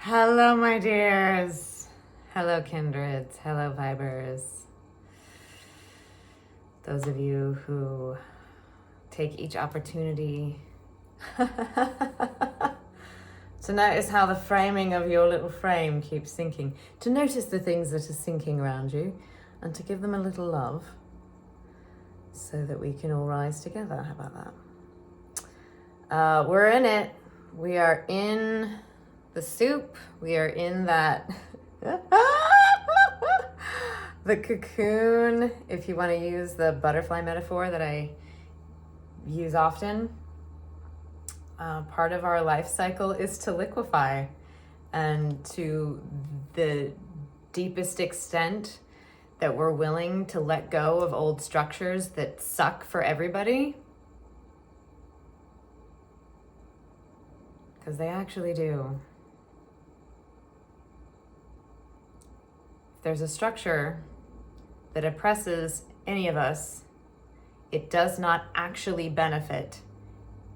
Hello, my dears. Hello, Kindreds. Hello, Vibers. Those of you who take each opportunity to notice how the framing of your little frame keeps sinking, to notice the things that are sinking around you, and to give them a little love so that we can all rise together. How about that? We're in it. We are in the soup. We are in that the cocoon, if you want to use the butterfly metaphor that I use often. Part of our life cycle is to liquefy, and to the deepest extent that we're willing to let go of old structures that suck for everybody, because they actually do. If there's a structure that oppresses any of us, it does not actually benefit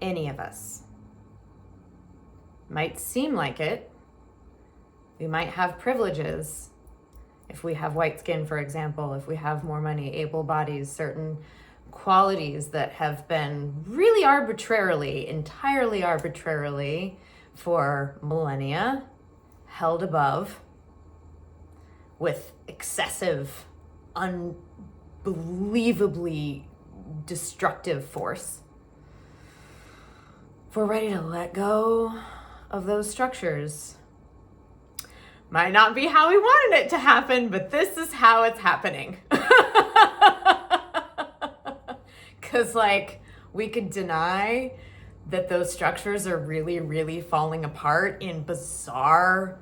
any of us. Might seem like it. We might have privileges. If we have white skin, for example, if we have more money, able bodies, certain qualities that have been really arbitrarily, entirely arbitrarily, for millennia, held above with excessive, unbelievably destructive force. If we're ready to let go of those structures, might not be how we wanted it to happen, but this is how it's happening. Because, we could deny that those structures are really, really falling apart in bizarre,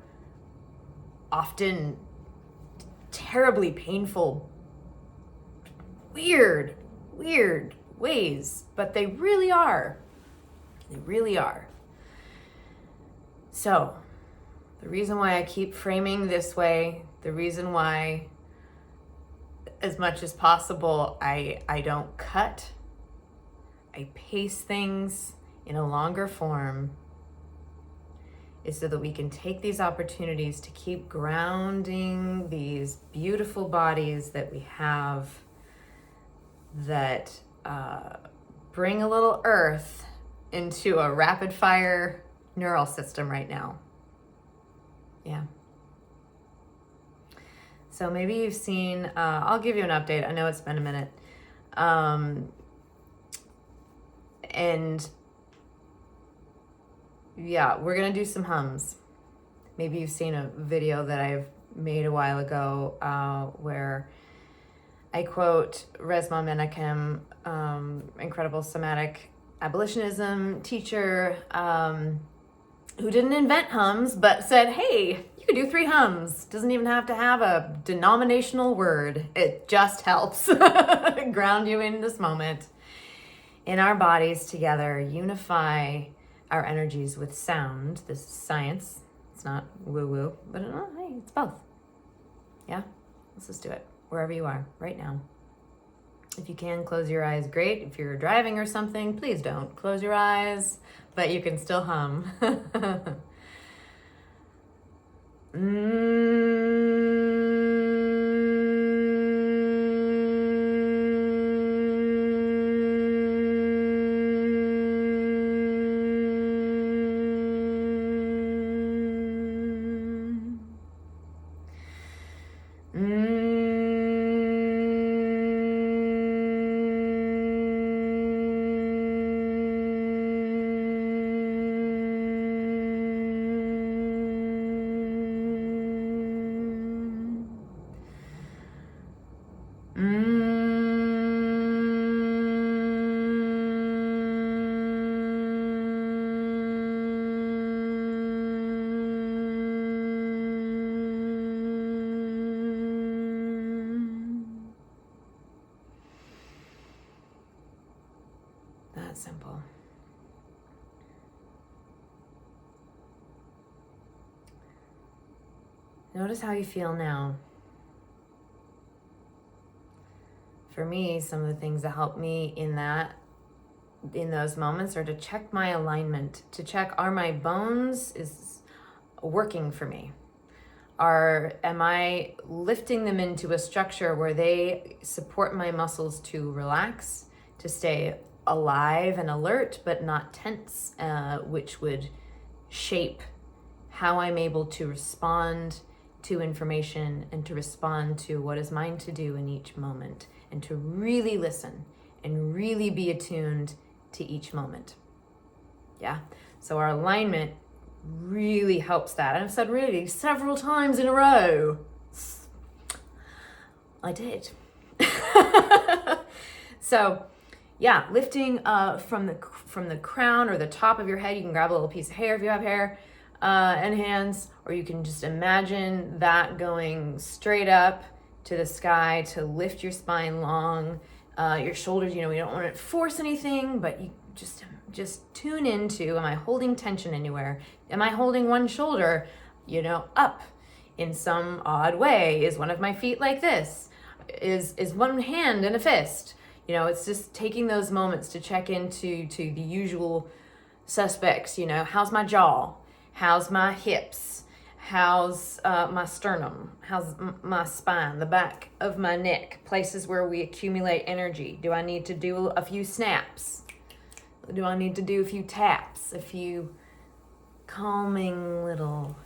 often terribly painful, weird ways, but they really are. They really are. So, the reason why I keep framing this way, the reason why, as much as possible, I don't cut, I pace things in a longer form, is so that we can take these opportunities to keep grounding these beautiful bodies that we have that bring a little earth into a rapid fire neural system right now. Yeah. So maybe you've seen, I'll give you an update. I know it's been a minute. And yeah, we're going to do some hums. Maybe you've seen a video that I've made a while ago where I quote Resmaa Menakem, incredible Somatic abolitionism teacher, who didn't invent hums, but said, hey, you could do 3 hums. Doesn't even have to have a denominational word. It just helps ground you in this moment, in our bodies together, unify our energies with sound. This is science. It's not woo-woo, but hey, it's both. Yeah? Let's just do it. Wherever you are, right now. If you can, close your eyes, great. If you're driving or something, please don't. Close your eyes, but you can still hum. That simple. Notice how you feel now. For me, some of the things that help me in those moments are to check my alignment, to check, are my bones, working for me? Am I lifting them into a structure where they support my muscles to relax, to stay alive and alert, but not tense, which would shape how I'm able to respond to information and to respond to what is mine to do in each moment, and to really listen and really be attuned to each moment. Yeah. So our alignment really helps that. And I've said really several times in a row. I did. So yeah, lifting from the crown or the top of your head. You can grab a little piece of hair if you have hair, and hands, or you can just imagine that going straight up to the sky to lift your spine long. Your shoulders, we don't want to force anything, but you just tune into, am I holding tension anywhere? Am I holding one shoulder, up in some odd way? Is one of my feet like this? Is one hand in a fist? It's just taking those moments to check into the usual suspects. How's my jaw? How's my hips? How's my sternum? How's my spine, the back of my neck, places where we accumulate energy? Do I need to do a few snaps? Do I need to do a few taps, a few calming little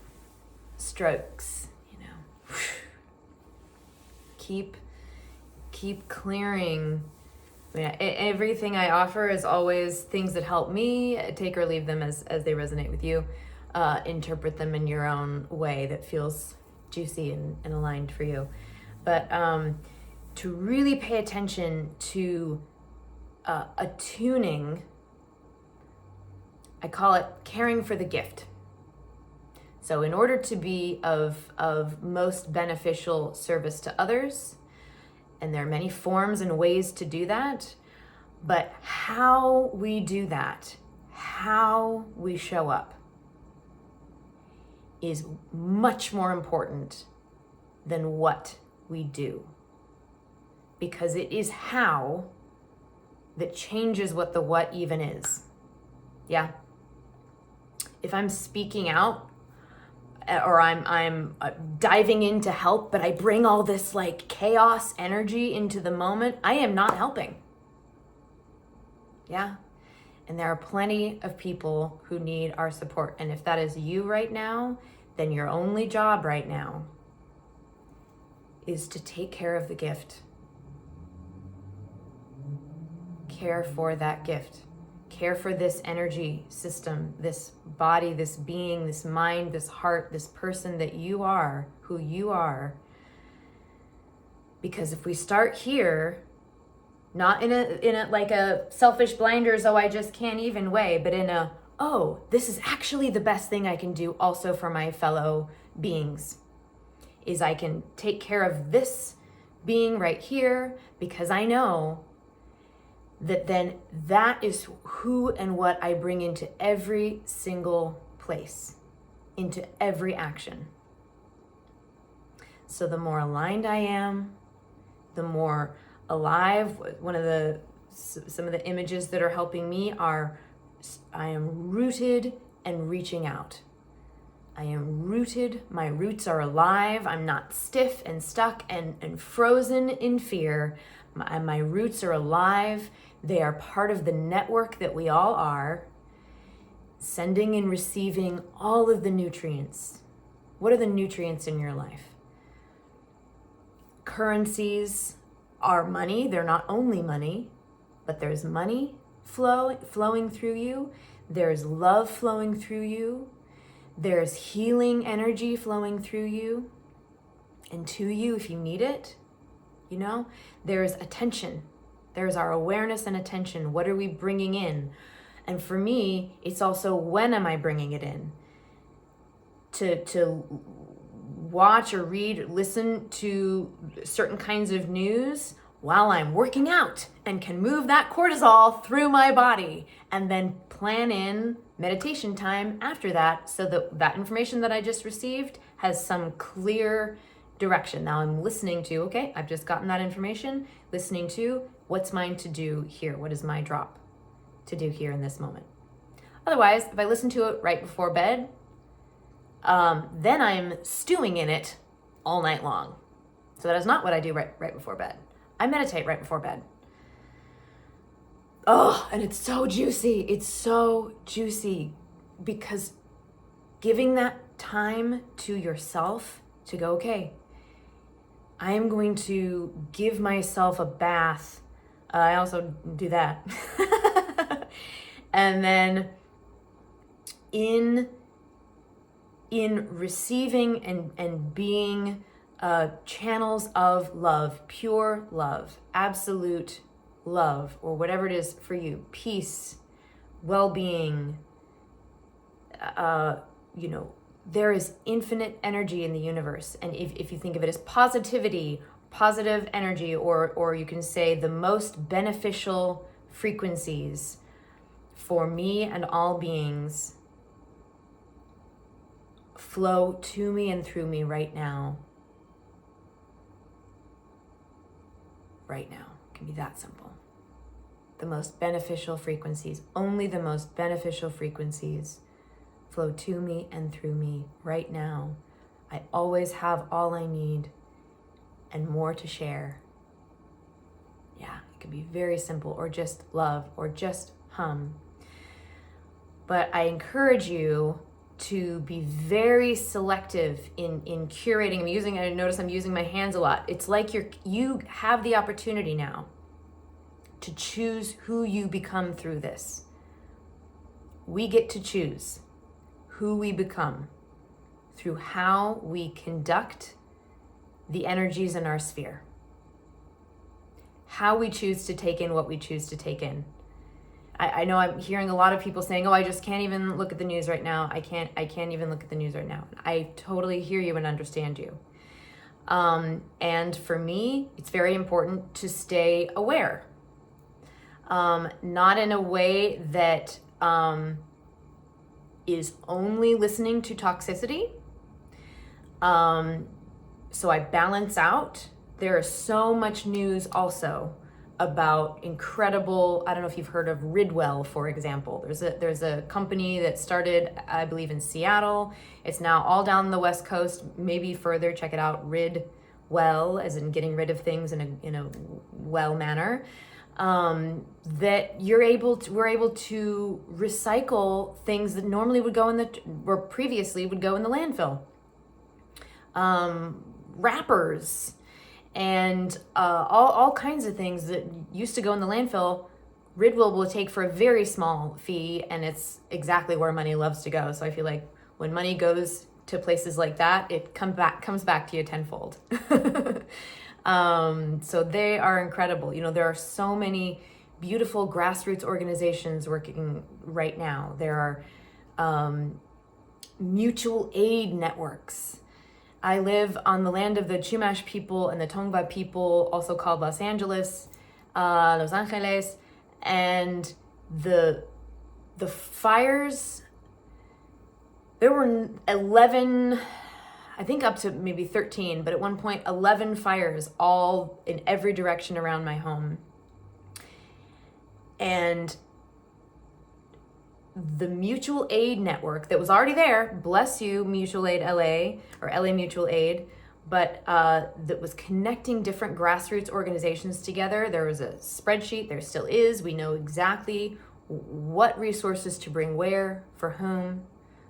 strokes, Keep clearing. Everything I offer is always things that help me. Take or leave them as they resonate with you. Interpret them in your own way that feels juicy and aligned for you. But to really pay attention to attuning, I call it caring for the gift. So in order to be of most beneficial service to others, and there are many forms and ways to do that, but how we do that, how we show up, is much more important than what we do. Because it is how that changes what the what even is. Yeah. If I'm speaking out, or I'm diving in to help, but I bring all this chaos energy into the moment, I am not helping. Yeah. And there are plenty of people who need our support. And if that is you right now, then your only job right now is to take care of the gift. Care for that gift. Care for this energy system, this body, this being, this mind, this heart, this person that you are, who you are. Because if we start here, not in a selfish blinders, I just can't even way, but in this is actually the best thing I can do also for my fellow beings, is I can take care of this being right here, because I know that then that is who and what I bring into every single place, into every action. So the more aligned I am, the more alive. Some of the images that are helping me are, I am rooted and reaching out. I am rooted, my roots are alive. I'm not stiff and stuck and frozen in fear. My roots are alive. They are part of the network that we all are, sending and receiving all of the nutrients. What are the nutrients in your life? Currencies are money. They're not only money, but there's money flowing through you. There's love flowing through you. There's healing energy flowing through you and to you if you need it. There's attention. There's our awareness and attention. What are we bringing in? And for me, it's also, when am I bringing it in? To watch or read, listen to certain kinds of news while I'm working out and can move that cortisol through my body, and then plan in meditation time after that, so that that information that I just received has some clear direction. Now I'm listening to, okay, I've just gotten that information, listening to what's mine to do here. What is my drop to do here in this moment? Otherwise, if I listen to it right before bed, then I'm stewing in it all night long. So that is not what I do right before bed. I meditate right before bed. Oh, and it's so juicy. It's so juicy because giving that time to yourself to go, okay, I am going to give myself a bath. I also do that. And then in receiving and being channels of love, pure love, absolute love, or whatever it is for you, peace, well-being, there is infinite energy in the universe. And if you think of it as positivity, positive energy, or you can say the most beneficial frequencies for me and all beings flow to me and through me right now. Right now. It can be that simple. The most beneficial frequencies, only the most beneficial frequencies flow to me and through me right now. I always have all I need and more to share. Yeah, it can be very simple, or just love, or just hum. But I encourage you to be very selective in curating. I notice I'm using my hands a lot. It's like you have the opportunity now to choose who you become through this. We get to choose who we become through how we conduct the energies in our sphere. How we choose to take in what we choose to take in. I know I'm hearing a lot of people saying, oh, I just can't even look at the news right now. I can't even look at the news right now. I totally hear you and understand you. And for me, it's very important to stay aware. Not in a way that is only listening to toxicity. So I balance out. There is so much news also about incredible, I don't know if you've heard of Ridwell, for example. There's a company that started, I believe, in Seattle. It's now all down the West Coast, maybe further. Check it out, Ridwell, as in getting rid of things in a well manner. That we're able to recycle things that normally would go or previously would go in the landfill. Wrappers and all kinds of things that used to go in the landfill, Ridwell will take for a very small fee, and it's exactly where money loves to go. So I feel like when money goes to places like that, it comes back to you tenfold. So they are incredible. There are so many beautiful grassroots organizations working right now. There are mutual aid networks. I live on the land of the Chumash people and the Tongva people, also called Los Angeles, and the fires. There were 11, I think up to maybe 13, but at one point 11 fires, all in every direction around my home. And the mutual aid network that was already there, bless you, Mutual Aid LA, or LA Mutual Aid, but that was connecting different grassroots organizations together. There was a spreadsheet, there still is. We know exactly what resources to bring where, for whom,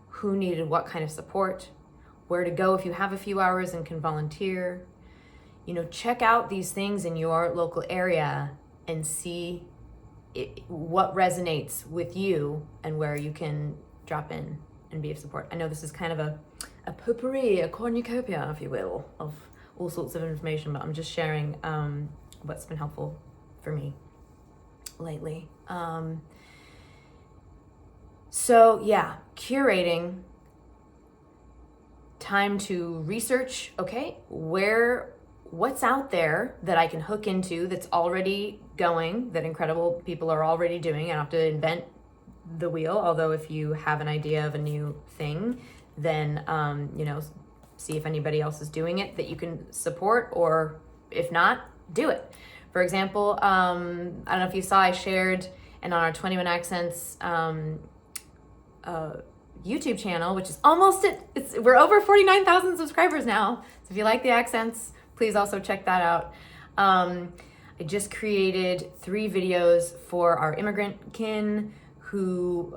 who needed what kind of support, where to go if you have a few hours and can volunteer. Check out these things in your local area and see what resonates with you and where you can drop in and be of support. I know this is kind of a potpourri, a cornucopia, if you will, of all sorts of information, but I'm just sharing what's been helpful for me lately. So yeah, curating, time to research, okay, what's out there that I can hook into that's already going, that incredible people are already doing. I don't have to invent the wheel, although if you have an idea of a new thing, then, see if anybody else is doing it that you can support, or if not, do it. For example, I don't know if you saw, I shared, and on our 21 Accents YouTube channel, which is almost we're over 49,000 subscribers now. So if you like the accents, please also check that out. I just created 3 videos for our immigrant kin who,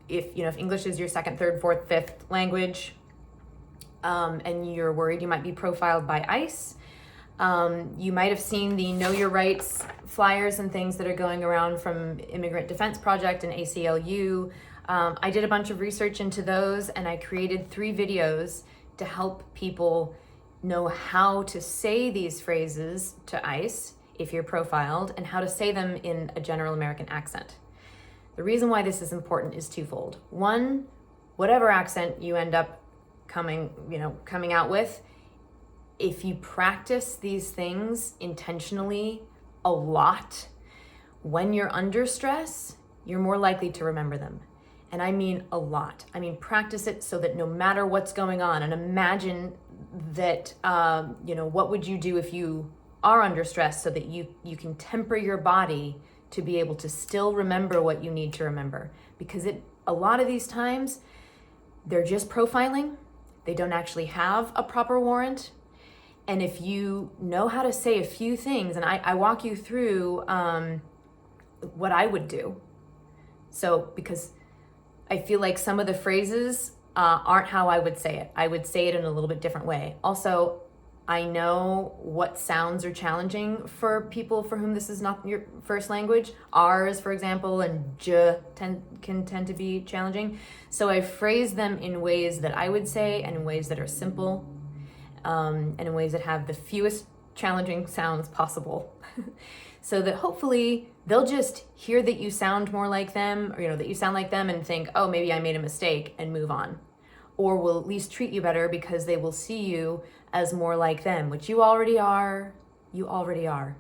if English is your second, third, fourth, fifth language, and you're worried you might be profiled by ICE. You might have seen the Know Your Rights flyers and things that are going around from Immigrant Defense Project and ACLU. I did a bunch of research into those, and I created 3 videos to help people know how to say these phrases to ICE if you're profiled, and how to say them in a general American accent. The reason why this is important is twofold. One, whatever accent you end up coming out with, if you practice these things intentionally a lot, when you're under stress, you're more likely to remember them. And I mean a lot. I mean, practice it so that no matter what's going on, and imagine that, what would you do if you are under stress, so that you can temper your body to be able to still remember what you need to remember. Because a lot of these times, they're just profiling. They don't actually have a proper warrant. And if you know how to say a few things, and I walk you through what I would do. So, because I feel like some of the phrases aren't how I would say it. I would say it in a little bit different way. Also, I know what sounds are challenging for people for whom this is not your first language. R's, for example, and j can tend to be challenging. So I phrase them in ways that I would say, and in ways that are simple, and in ways that have the fewest challenging sounds possible. So that hopefully they'll just hear that you sound more like them, or that you sound like them, and think, oh, maybe I made a mistake, and move on. Or will at least treat you better because they will see you as more like them, which you already are. You already are.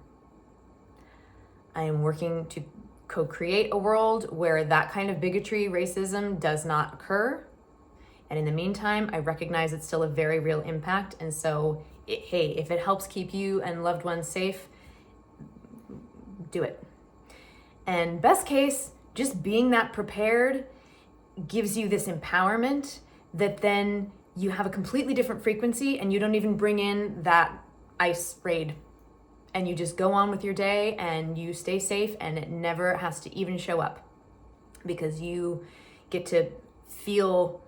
I am working to co-create a world where that kind of bigotry, racism does not occur. And in the meantime, I recognize it's still a very real impact. And so, hey, if it helps keep you and loved ones safe, do it. And best case, just being that prepared gives you this empowerment that then you have a completely different frequency, and you don't even bring in that ICE raid, and you just go on with your day and you stay safe, and it never has to even show up, because you get to feel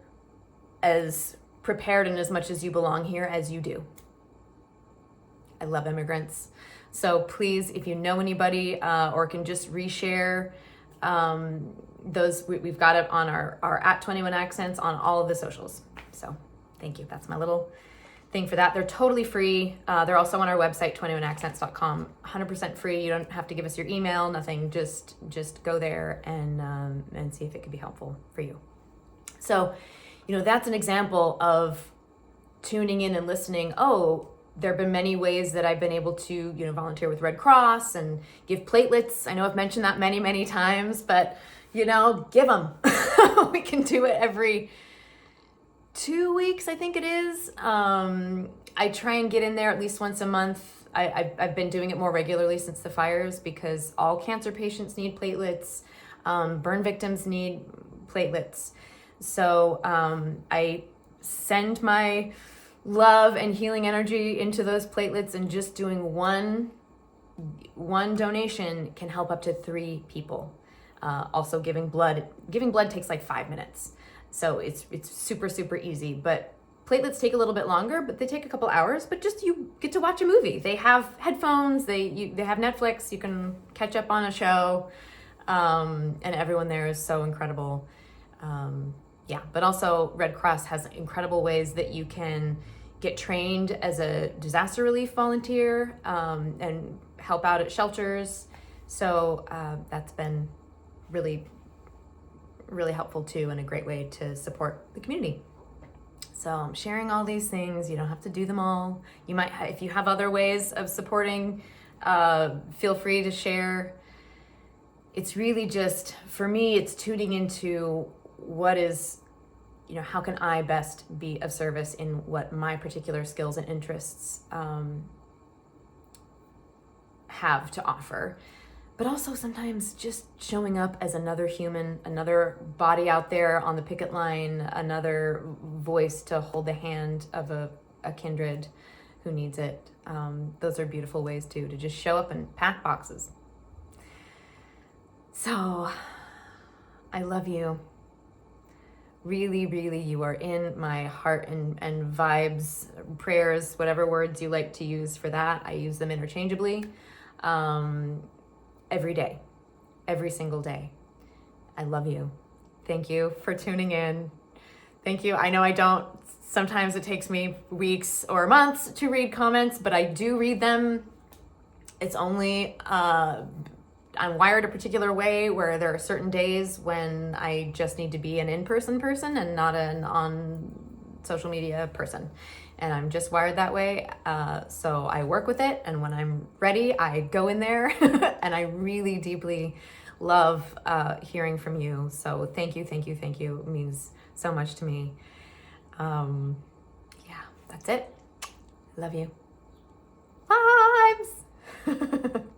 as prepared and as much as you belong here as you do. I love immigrants. So please, if you know anybody or can just reshare those, we've got it on our at 21 accents on all of the socials. So thank you. That's my little thing for that. They're totally free. They're also on our website, 21accents.com. 100% free. You don't have to give us your email, nothing. Just go there and see if it could be helpful for you. So, that's an example of tuning in and listening. Oh, there have been many ways that I've been able to, volunteer with Red Cross and give platelets. I know I've mentioned that many, many times, but, give them. We can do it every 2 weeks, I think it is. I try and get in there at least once a month. I've been doing it more regularly since the fires, because all cancer patients need platelets. Burn victims need platelets. So I send my love and healing energy into those platelets, and just doing one donation can help up to 3 people. Also giving blood takes like 5 minutes. So it's super, super easy, but platelets take a little bit longer, but they take a couple hours, but just you get to watch a movie. They have headphones, they have Netflix, you can catch up on a show, and everyone there is so incredible. But also Red Cross has incredible ways that you can get trained as a disaster relief volunteer, and help out at shelters. So that's been really, really helpful too, and a great way to support the community. So I'm sharing all these things. You don't have to do them all. You might, if you have other ways of supporting, feel free to share. It's really just, for me, it's tuning into what is, how can I best be of service in what my particular skills and interests have to offer. but also sometimes just showing up as another human, another body out there on the picket line, another voice to hold the hand of a kindred who needs it. Those are beautiful ways too, to just show up and pack boxes. So I love you. Really, really, you are in my heart and vibes, prayers, whatever words you like to use for that. I use them interchangeably. Every day, every single day. I love you. Thank you for tuning in. Thank you. I know sometimes it takes me weeks or months to read comments, but I do read them. It's only, I'm wired a particular way where there are certain days when I just need to be an in-person person and not an on social media person. And I'm just wired that way. So I work with it. And when I'm ready, I go in there. And I really deeply love hearing from you. So thank you, thank you, thank you. It means so much to me. Yeah, that's it. Love you.